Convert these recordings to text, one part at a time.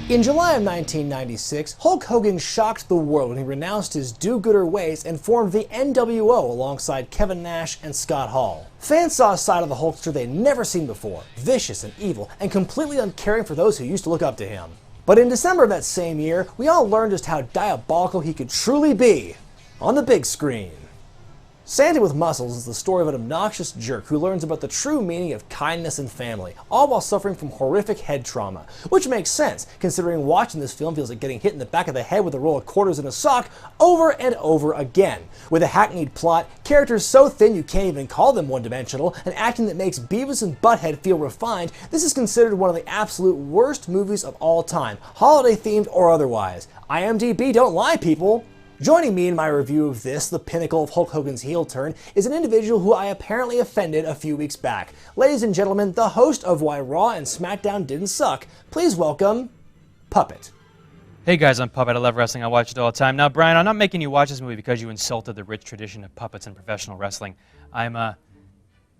In July of 1996, Hulk Hogan shocked the world when he renounced his do-gooder ways and formed the NWO alongside Kevin Nash and Scott Hall. Fans saw a side of the Hulkster they'd never seen before, vicious and evil, and completely uncaring for those who used to look up to him. But in December of that same year, we all learned just how diabolical he could truly be on the big screen. Santa with Muscles is the story of an obnoxious jerk who learns about the true meaning of kindness and family, all while suffering from horrific head trauma. Which makes sense, considering watching this film feels like getting hit in the back of the head with a roll of quarters in a sock over and over again. With a hackneyed plot, characters so thin you can't even call them one-dimensional, and acting that makes Beavis and Butthead feel refined, this is considered one of the absolute worst movies of all time, holiday-themed or otherwise. IMDb don't lie, people! Joining me in my review of this, the pinnacle of Hulk Hogan's heel turn, is an individual who I apparently offended a few weeks back. Ladies and gentlemen, the host of Why Raw and SmackDown Didn't Suck, please welcome Puppet. Hey guys, I'm Puppet. I love wrestling. I watch it all the time. Now, Brian, I'm not making you watch this movie because you insulted the rich tradition of puppets in professional wrestling.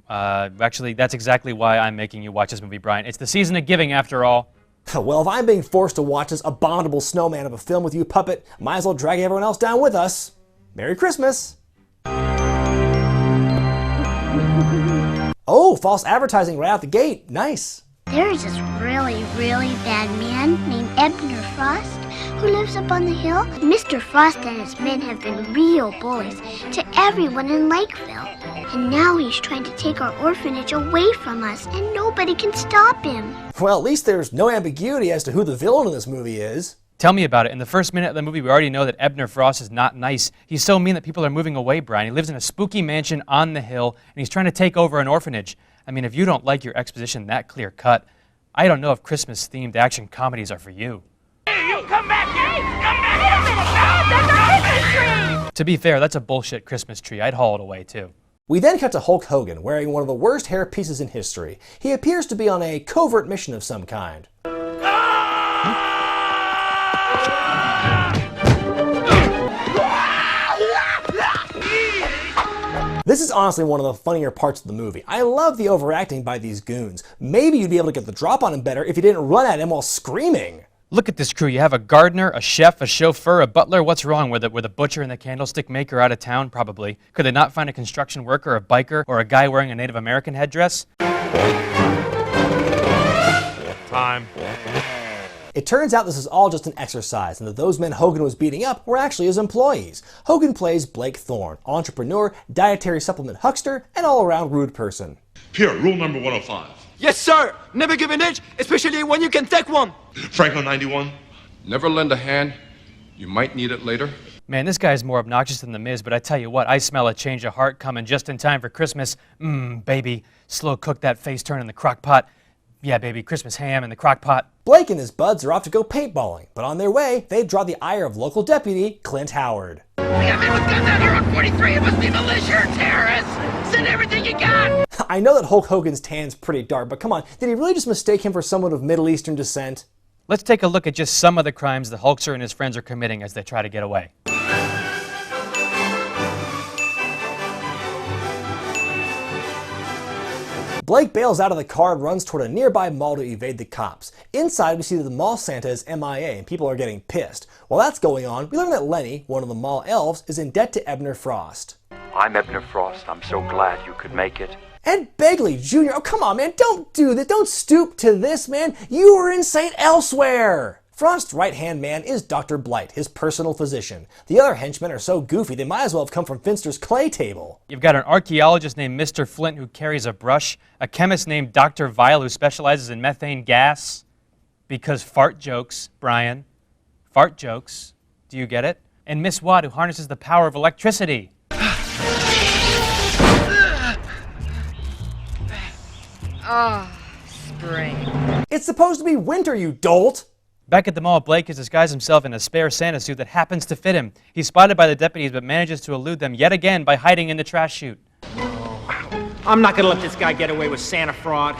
Actually, that's exactly why I'm making you watch this movie, Brian. It's the season of giving, after all. Well, if I'm being forced to watch this abominable snowman of a film with you, Puppet, might as well drag everyone else down with us. Merry Christmas! Oh, false advertising right out the gate. Nice. There is this really bad man named Ebner Frost who lives up on the hill. Mr. Frost and his men have been real bullies to everyone in Lakeville. And now he's trying to take our orphanage away from us, and nobody can stop him. Well, at least there's no ambiguity as to who the villain in this movie is. Tell me about it. In the first minute of the movie, we already know that Ebner Frost is not nice. He's so mean that people are moving away, Brian. He lives in a spooky mansion on the hill, and he's trying to take over an orphanage. I mean, if you don't like your exposition that clear-cut, I don't know if Christmas-themed action comedies are for you. Hey, you come back here! Come back here! No, that's a Christmas tree! To be fair, that's a bullshit Christmas tree. I'd haul it away, too. We then cut to Hulk Hogan, wearing one of the worst hair pieces in history. He appears to be on a covert mission of some kind. This is honestly one of the funnier parts of the movie. I love the overacting by these goons. Maybe you'd be able to get the drop on him better if you didn't run at him while screaming. Look at this crew. You have a gardener, a chef, a chauffeur, a butler. What's wrong with it? Were the butcher and the candlestick maker out of town? Probably. Could they not find a construction worker, a biker, or a guy wearing a Native American headdress? Time. It turns out this is all just an exercise, and that those men Hogan was beating up were actually his employees. Hogan plays Blake Thorne, entrepreneur, dietary supplement huckster, and all-around rude person. Here, rule number 105. Yes, sir. Never give an inch, especially when you can take one. Franco 91. Never lend a hand. You might need it later. Man, this guy's more obnoxious than The Miz, but I tell you what, I smell a change of heart coming just in time for Christmas. Baby, slow cook that face turn in the crock pot. Yeah, baby, Christmas ham in the crock pot. Blake and his buds are off to go paintballing, but on their way, they draw the ire of local deputy Clint Howard. We got men with guns out here on 43. It must be militia or terrorists. Send everything you got. I know that Hulk Hogan's tan's pretty dark, but come on, did he really just mistake him for someone of Middle Eastern descent? Let's take a look at just some of the crimes the Hulkster and his friends are committing as they try to get away. Blake bails out of the car and runs toward a nearby mall to evade the cops. Inside, we see that the mall Santa is MIA and people are getting pissed. While that's going on, we learn that Lenny, one of the mall elves, is in debt to Ebner Frost. I'm Ebner Frost. I'm so glad you could make it. Ed Begley Jr., oh come on man, don't do this, don't stoop to this man, you were insane elsewhere! Frost's right-hand man is Dr. Blight, his personal physician. The other henchmen are so goofy they might as well have come from Finster's clay table. You've got an archaeologist named Mr. Flint who carries a brush, a chemist named Dr. Vile who specializes in methane gas. Because fart jokes, Brian. Fart jokes. Do you get it? And Miss Watt who harnesses the power of electricity. Spring. It's supposed to be winter, you dolt! Back at the mall, Blake has disguised himself in a spare Santa suit that happens to fit him. He's spotted by the deputies but manages to elude them yet again by hiding in the trash chute. I'm not gonna let this guy get away with Santa fraud.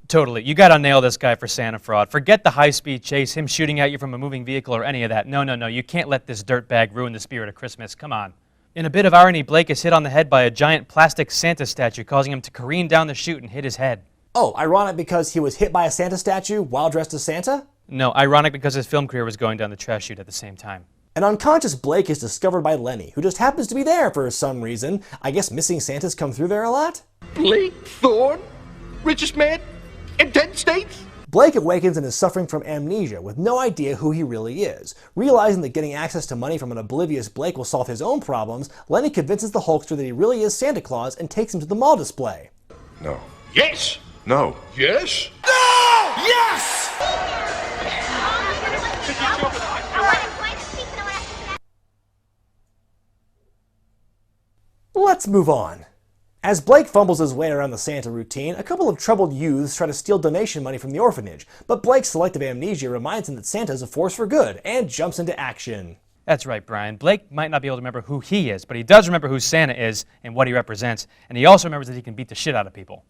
Totally. You gotta nail this guy for Santa fraud. Forget the high-speed chase, him shooting at you from a moving vehicle or any of that. No. You can't let this dirtbag ruin the spirit of Christmas. Come on. In a bit of irony, Blake is hit on the head by a giant plastic Santa statue, causing him to careen down the chute and hit his head. Oh, ironic because he was hit by a Santa statue while dressed as Santa? No, ironic because his film career was going down the trash chute at the same time. An unconscious Blake is discovered by Lenny, who just happens to be there for some reason. I guess missing Santas come through there a lot? Blake Thorne? Richest man in 10 states? Blake awakens and is suffering from amnesia, with no idea who he really is. Realizing that getting access to money from an oblivious Blake will solve his own problems, Lenny convinces the Hulkster that he really is Santa Claus and takes him to the mall display. No. Yes! No. Yes! No! Yes! Let's move on. As Blake fumbles his way around the Santa routine, a couple of troubled youths try to steal donation money from the orphanage, but Blake's selective amnesia reminds him that Santa is a force for good, and jumps into action. That's right, Brian. Blake might not be able to remember who he is, but he does remember who Santa is and what he represents, and he also remembers that he can beat the shit out of people.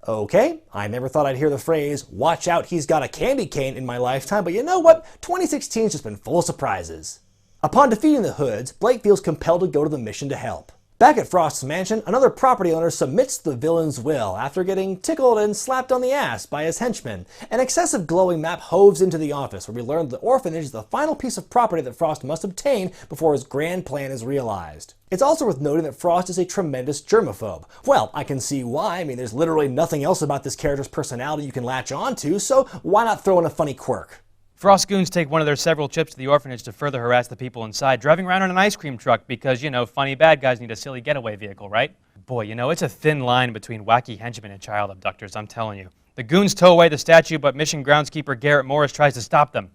Okay, I never thought I'd hear the phrase, "watch out, he's got a candy cane" in my lifetime, but you know what? 2016's just been full of surprises. Upon defeating the Hoods, Blake feels compelled to go to the mission to help. Back at Frost's mansion, another property owner submits to the villain's will after getting tickled and slapped on the ass by his henchmen. An excessive glowing map hoves into the office, where we learn the orphanage is the final piece of property that Frost must obtain before his grand plan is realized. It's also worth noting that Frost is a tremendous germaphobe. Well, I can see why. I mean, there's literally nothing else about this character's personality you can latch onto, so why not throw in a funny quirk? Frost goons take one of their several trips to the orphanage to further harass the people inside, driving around in an ice cream truck because, you know, funny bad guys need a silly getaway vehicle, right? Boy, you know, it's a thin line between wacky henchmen and child abductors, I'm telling you. The goons tow away the statue, but mission groundskeeper Garrett Morris tries to stop them.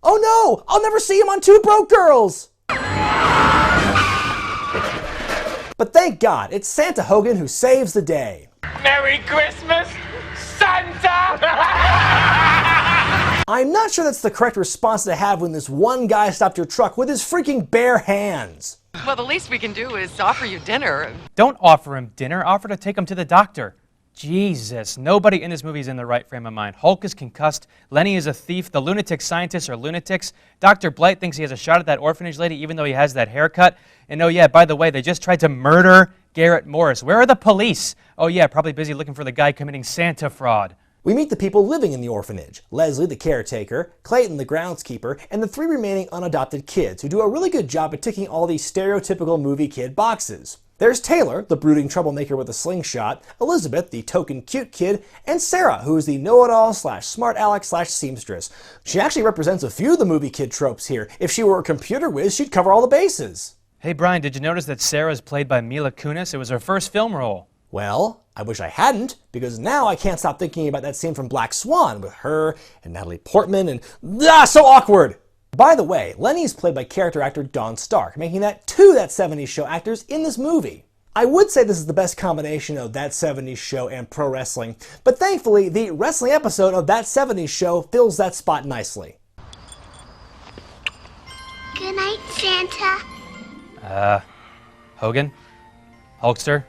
Oh no! I'll never see him on Two Broke Girls! But thank God, it's Santa Hogan who saves the day. Merry Christmas, Santa! I'm not sure that's the correct response to have when this one guy stopped your truck with his freaking bare hands. Well, the least we can do is offer you dinner. Don't offer him dinner, offer to take him to the doctor. Jesus, nobody in this movie is in the right frame of mind. Hulk is concussed, Lenny is a thief, the lunatic scientists are lunatics, Dr. Blight thinks he has a shot at that orphanage lady even though he has that haircut, and oh yeah, by the way, they just tried to murder Garrett Morris. Where are the police? Oh yeah, probably busy looking for the guy committing Santa fraud. We meet the people living in the orphanage. Leslie, the caretaker, Clayton, the groundskeeper, and the 3 remaining unadopted kids who do a really good job at ticking all these stereotypical movie kid boxes. There's Taylor, the brooding troublemaker with a slingshot, Elizabeth, the token cute kid, and Sarah, who is the know-it-all / smart aleck / seamstress. She actually represents a few of the movie kid tropes here. If she were a computer whiz, she'd cover all the bases. Hey Brian, did you notice that Sarah is played by Mila Kunis? It was her first film role. Well, I wish I hadn't, because now I can't stop thinking about that scene from Black Swan with her and Natalie Portman and... so awkward! By the way, Lenny is played by character actor Don Stark, making that 2 That 70s Show actors in this movie. I would say this is the best combination of That 70s Show and pro wrestling, but thankfully the wrestling episode of That 70s Show fills that spot nicely. Good night, Santa. Hogan? Hulkster?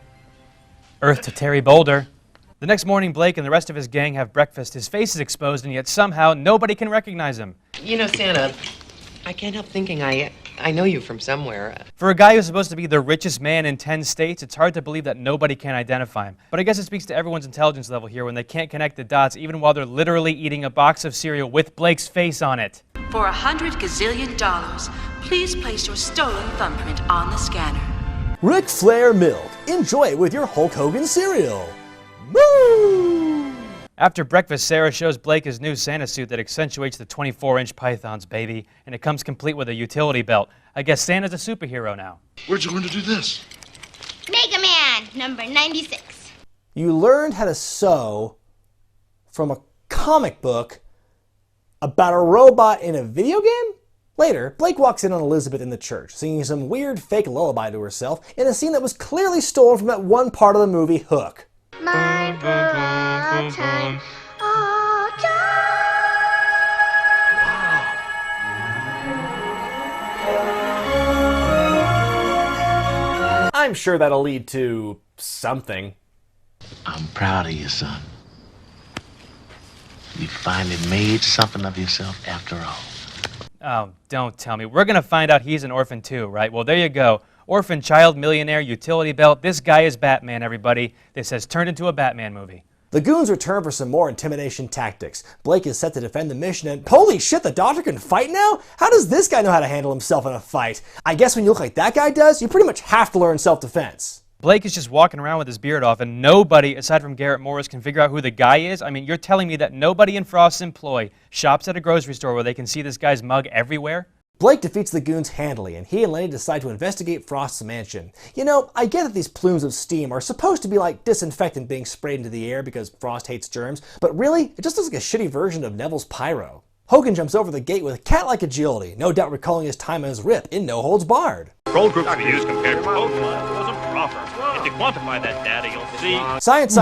Earth to Terry Boulder. The next morning, Blake and the rest of his gang have breakfast. His face is exposed, and yet somehow nobody can recognize him. You know, Santa, I can't help thinking I know you from somewhere. For a guy who's supposed to be the richest man in 10 states, it's hard to believe that nobody can identify him. But I guess it speaks to everyone's intelligence level here when they can't connect the dots, even while they're literally eating a box of cereal with Blake's face on it. For $100 gazillion, please place your stolen thumbprint on the scanner. Ric Flair milled. Enjoy it with your Hulk Hogan cereal. Woo! After breakfast, Sarah shows Blake his new Santa suit that accentuates the 24-inch pythons, baby, and it comes complete with a utility belt. I guess Santa's a superhero now. Where'd you learn to do this? Mega Man, number 96. You learned how to sew from a comic book about a robot in a video game? Later, Blake walks in on Elizabeth in the church, singing some weird fake lullaby to herself in a scene that was clearly stolen from that one part of the movie, Hook. My time, all I'm sure that'll lead to something. I'm proud of you, son. You finally made something of yourself after all. Oh, don't tell me. We're going to find out he's an orphan too, right? Well, there you go. Orphan, child, millionaire, utility belt. This guy is Batman, everybody. This has turned into a Batman movie. The goons return for some more intimidation tactics. Blake is set to defend the mission and holy shit, the doctor can fight now? How does this guy know how to handle himself in a fight? I guess when you look like that guy does, you pretty much have to learn self-defense. Blake is just walking around with his beard off and nobody, aside from Garrett Morris, can figure out who the guy is? I mean, you're telling me that nobody in Frost's employ shops at a grocery store where they can see this guy's mug everywhere? Blake defeats the goons handily, and he and Lenny decide to investigate Frost's mansion. You know, I get that these plumes of steam are supposed to be like disinfectant being sprayed into the air because Frost hates germs, but really, it just looks like a shitty version of Neville's pyro. Hogan jumps over the gate with cat-like agility, no doubt recalling his time as Rip in No Holds Barred. Control groups we use compared to both lines wasn't proper. If you quantify that data, you'll see... Science.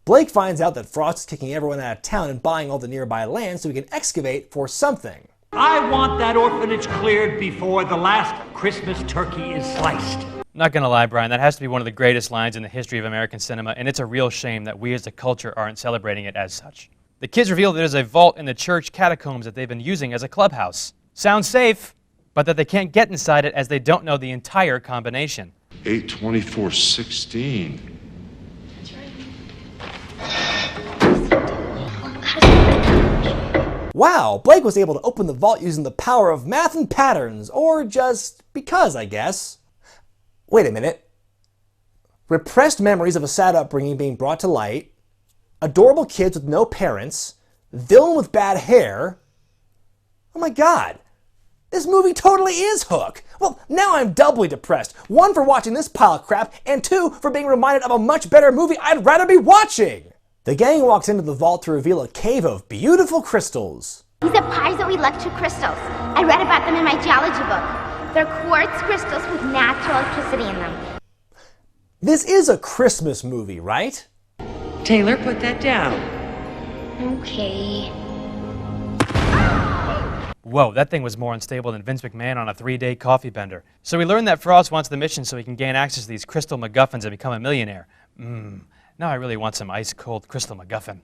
Blake finds out that Frost is kicking everyone out of town and buying all the nearby land so he can excavate for something. I want that orphanage cleared before the last Christmas turkey is sliced. Not gonna lie, Brian, that has to be one of the greatest lines in the history of American cinema, and it's a real shame that we as a culture aren't celebrating it as such. The kids reveal that there's a vault in the church catacombs that they've been using as a clubhouse. Sounds safe, but that they can't get inside it as they don't know the entire combination. 82416. Wow, Blake was able to open the vault using the power of math and patterns, or just because, I guess. Wait a minute. Repressed memories of a sad upbringing being brought to light, adorable kids with no parents, villain with bad hair. Oh my god. This movie totally is Hook. Well, now I'm doubly depressed. 1, for watching this pile of crap, and 2, for being reminded of a much better movie I'd rather be watching. The gang walks into the vault to reveal a cave of beautiful crystals. These are piezoelectric crystals. I read about them in my geology book. They're quartz crystals with natural electricity in them. This is a Christmas movie, right? Taylor, put that down. Okay. Whoa, that thing was more unstable than Vince McMahon on a 3-day coffee bender. So we learned that Frost wants the mission so he can gain access to these crystal MacGuffins and become a millionaire. Now I really want some ice-cold crystal MacGuffin.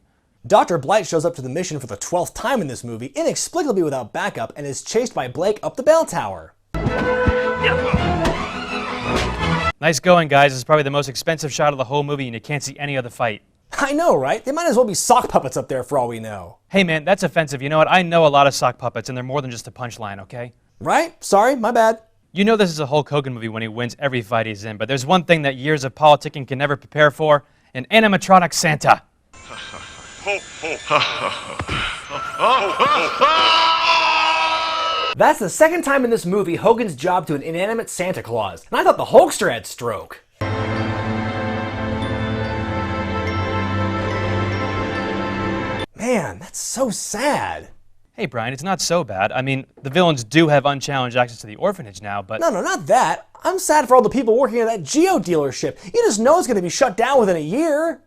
Dr. Blight shows up to the mission for the 12th time in this movie, inexplicably without backup, and is chased by Blake up the bell tower. Nice going, guys. This is probably the most expensive shot of the whole movie, and you can't see any of the fight. I know, right? They might as well be sock puppets up there for all we know. Hey, man, that's offensive. You know what? I know a lot of sock puppets, and they're more than just a punchline, okay? Right? Sorry, my bad. You know this is a Hulk Hogan movie when he wins every fight he's in, but there's one thing that years of politicking can never prepare for: an animatronic Santa. That's the second time in this movie Hogan's jobbed to an inanimate Santa Claus, and I thought the Hulkster had stroke. Man, that's so sad. Hey, Brian, it's not so bad. I mean, the villains do have unchallenged access to the orphanage now, but... No, not that. I'm sad for all the people working at that Geo dealership. You just know it's going to be shut down within a year.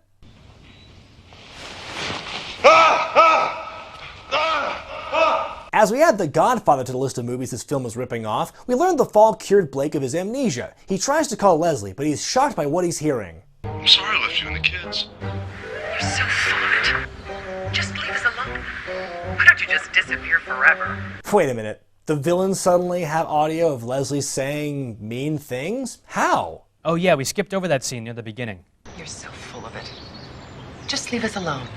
As we add The Godfather to the list of movies this film is ripping off, we learn the fall cured Blake of his amnesia. He tries to call Leslie, but he's shocked by what he's hearing. I'm sorry I left you and the kids. You're so full of it. Just leave us alone. Why don't you just disappear forever? Wait a minute. The villains suddenly have audio of Leslie saying mean things? How? Oh yeah, we skipped over that scene near the beginning. You're so full of it. Just leave us alone.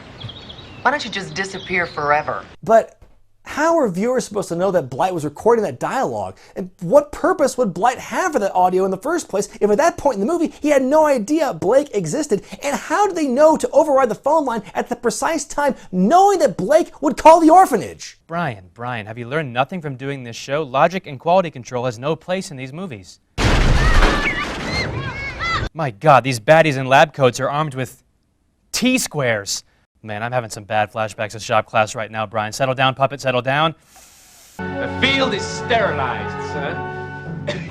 Why don't you just disappear forever? But how are viewers supposed to know that Blight was recording that dialogue? And what purpose would Blight have for that audio in the first place if at that point in the movie he had no idea Blake existed? And how did they know to override the phone line at the precise time knowing that Blake would call the orphanage? Brian, have you learned nothing from doing this show? Logic and quality control has no place in these movies. My God, these baddies in lab coats are armed with T-squares. Man, I'm having some bad flashbacks of shop class right now, Brian. Settle down, Puppet, settle down. The field is sterilized, son.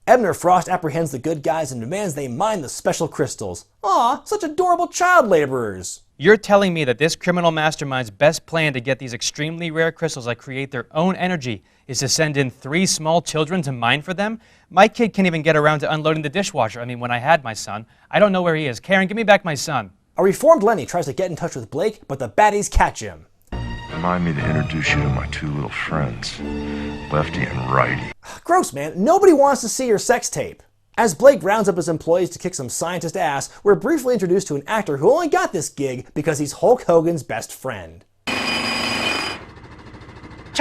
Ebner Frost apprehends the good guys and demands they mine the special crystals. Aw, such adorable child laborers. You're telling me that this criminal mastermind's best plan to get these extremely rare crystals that create their own energy is to send in 3 small children to mine for them? My kid can't even get around to unloading the dishwasher. I mean, when I had my son. I don't know where he is. Karen, give me back my son. A reformed Lenny tries to get in touch with Blake, but the baddies catch him. Remind me to introduce you to my 2 little friends, Lefty and Righty. Gross, man. Nobody wants to see your sex tape. As Blake rounds up his employees to kick some scientist ass, we're briefly introduced to an actor who only got this gig because he's Hulk Hogan's best friend. Tell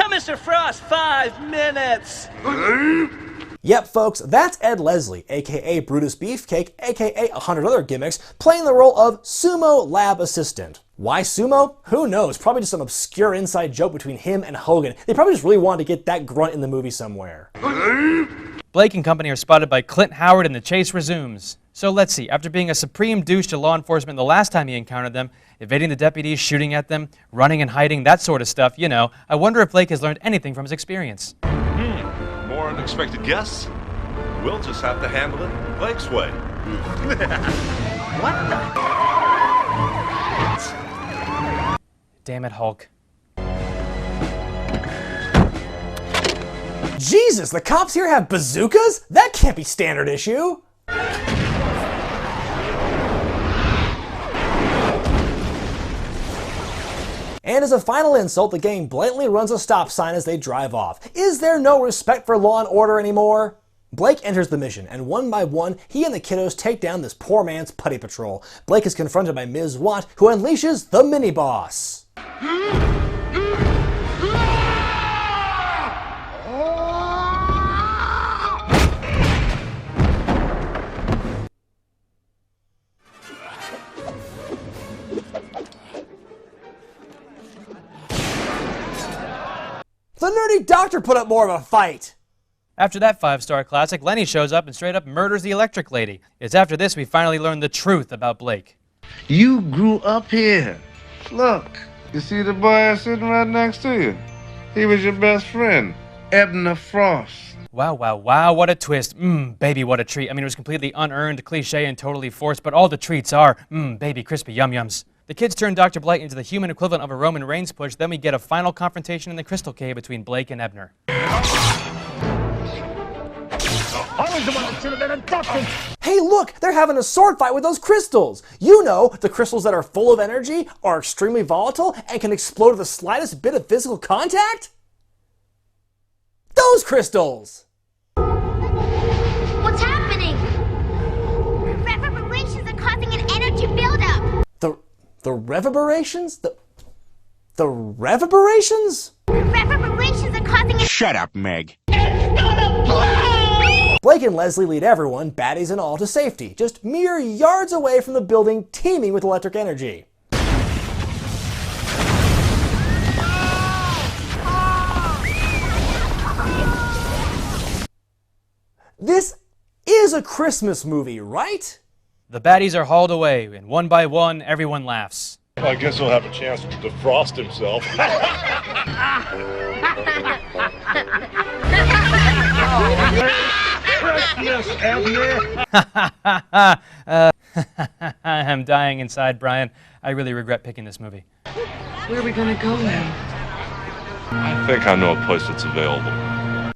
Mr. Frost 5 minutes! Yep, folks, that's Ed Leslie, aka Brutus Beefcake, aka 100 other gimmicks, playing the role of Sumo Lab Assistant. Why Sumo? Who knows? Probably just some obscure inside joke between him and Hogan. They probably just really wanted to get that grunt in the movie somewhere. Blake and company are spotted by Clint Howard and the chase resumes. So let's see, after being a supreme douche to law enforcement the last time he encountered them, evading the deputies, shooting at them, running and hiding, that sort of stuff, you know, I wonder if Blake has learned anything from his experience. More unexpected guests? We'll just have to handle it Blake's way. What the? Damn it, Hulk. Jesus, the cops here have bazookas? That can't be standard issue. And as a final insult, the gang blatantly runs a stop sign as they drive off. Is there no respect for law and order anymore? Blake enters the mission, and one by one, he and the kiddos take down this poor man's putty patrol. Blake is confronted by Ms. Watt, who unleashes the mini-boss. The nerdy doctor put up more of a fight. After that 5-star classic, Lenny shows up and straight up murders the electric lady. It's after this we finally learn the truth about Blake. You grew up here. Look, you see the boy sitting right next to you? He was your best friend, Ebner Frost. Wow, wow, wow, what a twist. Baby, what a treat. I mean, it was completely unearned, cliche, and totally forced, but all the treats are, baby, crispy yum-yums. The kids turn Dr. Blight into the human equivalent of a Roman Reigns push, then we get a final confrontation in the Crystal Cave between Blake and Ebner. Hey look, they're having a sword fight with those crystals. You know, the crystals that are full of energy, are extremely volatile, and can explode at the slightest bit of physical contact? Those crystals! What's happening? Reverberations are causing an energy buildup. The reverberations? The reverberations? Reverberations are causing a— Shut up, Meg. It's gonna blow! Blake and Leslie lead everyone, baddies and all, to safety, just mere yards away from the building teeming with electric energy. This is a Christmas movie, right? The baddies are hauled away, and one by one, everyone laughs. I guess he'll have a chance to defrost himself. I'm dying inside, Brian. I really regret picking this movie. Where are we gonna go now? I think I know a place that's available.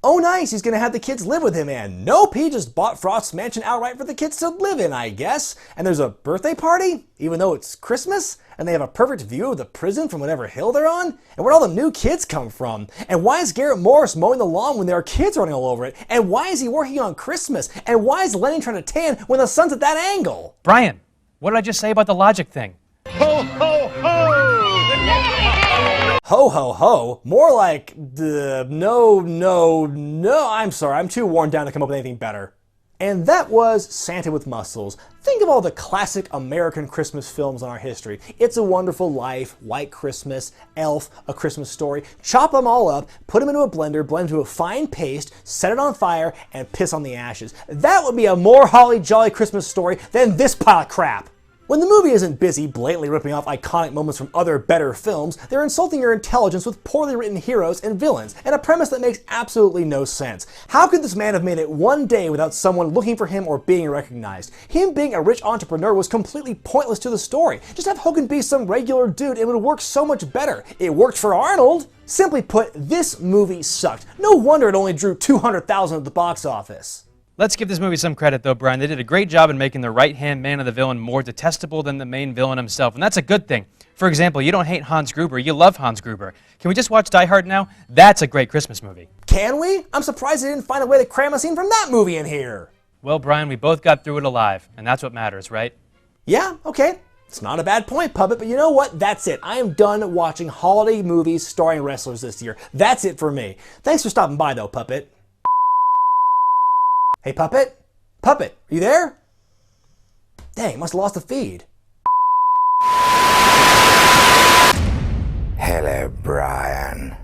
Oh nice, he's gonna have the kids live with him, and nope, he just bought Frost's mansion outright for the kids to live in, I guess. And there's a birthday party, even though it's Christmas, and they have a perfect view of the prison from whatever hill they're on. And where'd all the new kids come from? And why is Garrett Morris mowing the lawn when there are kids running all over it? And why is he working on Christmas? And why is Lenny trying to tan when the sun's at that angle? Brian, what did I just say about the logic thing? Ho, ho, ho! Ho ho ho, more like no, I'm sorry, I'm too worn down to come up with anything better. And that was Santa with Muscles. Think of all the classic American Christmas films in our history. It's a Wonderful Life, White Christmas, Elf, A Christmas Story. Chop them all up, put them into a blender, blend into a fine paste, set it on fire, and piss on the ashes. That would be a more holly jolly Christmas story than this pile of crap. When the movie isn't busy blatantly ripping off iconic moments from other better films, they're insulting your intelligence with poorly written heroes and villains, and a premise that makes absolutely no sense. How could this man have made it one day without someone looking for him or being recognized? Him being a rich entrepreneur was completely pointless to the story. Just have Hogan be some regular dude and it would work so much better. It worked for Arnold. Simply put, this movie sucked. No wonder it only drew $200,000 at the box office. Let's give this movie some credit though, Brian. They did a great job in making the right-hand man of the villain more detestable than the main villain himself, and that's a good thing. For example, you don't hate Hans Gruber, you love Hans Gruber. Can we just watch Die Hard now? That's a great Christmas movie. Can we? I'm surprised they didn't find a way to cram a scene from that movie in here. Well, Brian, we both got through it alive, and that's what matters, right? Yeah, okay. It's not a bad point, Puppet, but you know what? That's it. I am done watching holiday movies starring wrestlers this year. That's it for me. Thanks for stopping by, though, Puppet. Hey, Puppet? Puppet, are you there? Dang, must have lost the feed. Hello, Brian.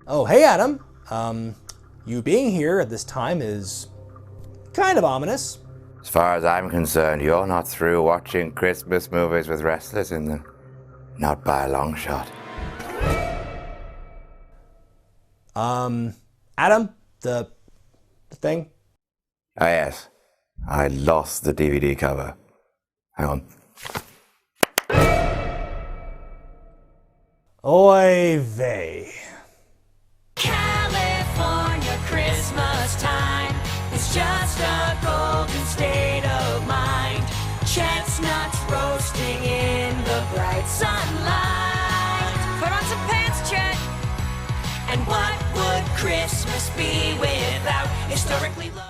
Oh, hey, Adam. You being here at this time is kind of ominous. As far as I'm concerned, you're not through watching Christmas movies with wrestlers in them. Not by a long shot. Adam, the thing? Oh, yes. I lost the DVD cover. Hang on. Oy vey. California Christmas time is just a golden state of mind. Chestnuts roasting in the bright sunlight. Put on some pants, Chet. And what would Christmas be without historically low